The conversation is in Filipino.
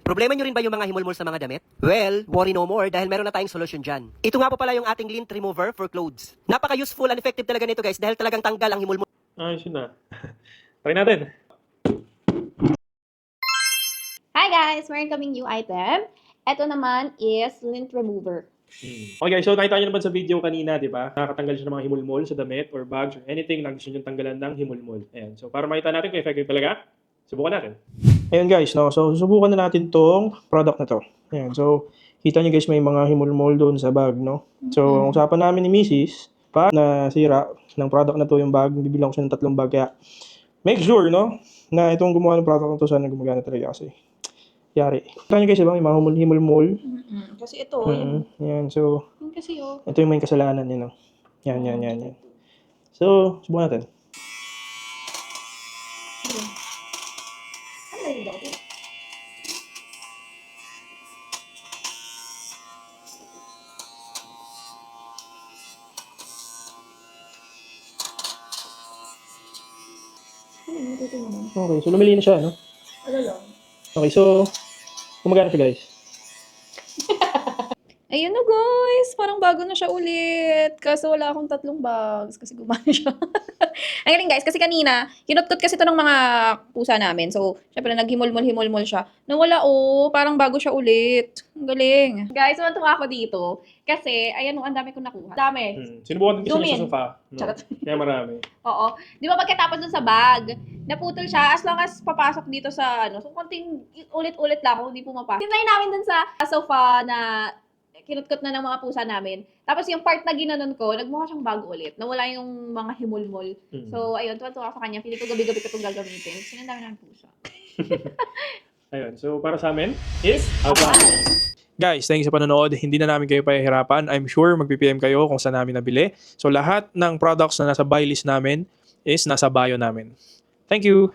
Problema nyo rin ba yung mga himulmol sa mga damit? Well, worry no more dahil meron na tayong solusyon dyan. Ito nga po pala yung ating lint remover for clothes. Napaka-useful and effective talaga nito guys dahil talagang tanggal ang himulmol. Ayos yun na. Try natin. Hi guys! Meron kaming new item. Ito naman is lint remover. Okay guys, so nakita nyo naman sa video kanina, di ba? Nakakatanggal siya ng mga himulmol sa damit or bags or anything na gusto nyo tanggalan ng himulmol. Ayan. So para makita natin kung effective talaga, subukan natin. Ayan guys, no? So susubukan na natin tong product na to. Ayan. So kita nyo guys, may mga himulmol doon sa bag, no? So ang usapan namin ni Mrs. pa na sira ng product na to yung bag, bibilang ko siya ng 3 bag. Kaya make sure, no? Na itong gumawa ng product na to sana gumagana talaga kasi yari. Kita nyo guys, diba? May mga himulmol. Kasi ito, Yan, so yun kasi yun. ito yung may kasalanan yun. No? Yan. So, subukan natin. Ano yun daw? Okay, so lumili na siya, no? Ano lang? Okay, so gumagana siya guys. Ayun na guys, parang bago na siya ulit. Kaso wala akong 3 bags kasi gumana siya. Ang galing guys, kasi kanina, kinutkot kasi ito ng mga pusa namin. So, syempre naghimol-mol siya. Nawala parang bago siya ulit. Ang galing. Guys, tuwa ako dito. Kasi, ayan ang dami kong nakuha. Dami. Sinubukan din kasi Zoom in. sa sofa. No? Charot. Kaya marami. Oo. Di ba pagkatapos dun sa bag, naputol siya as long as papasok dito sa so konting ulit-ulit lang kung hindi pumapasok. Tinry namin dun sa sofa na kinutkot na ng mga pusa namin. Tapos yung part na ginanon ko, nagmukha siyang bago ulit. Nawala yung mga himulmol. So, ayun, tuwa-tuwa ako sa kanya. Pili ko gabi-gabi ko itong gagamitin. Kasi ang dami ng pusa. Ayun, so para sa amin is Guys, thank you sa panonood. Hindi na namin kayo pahihirapan. I'm sure mag-PM kayo kung saan namin nabili. So lahat ng products na nasa buy list namin is nasa bio namin. Thank you!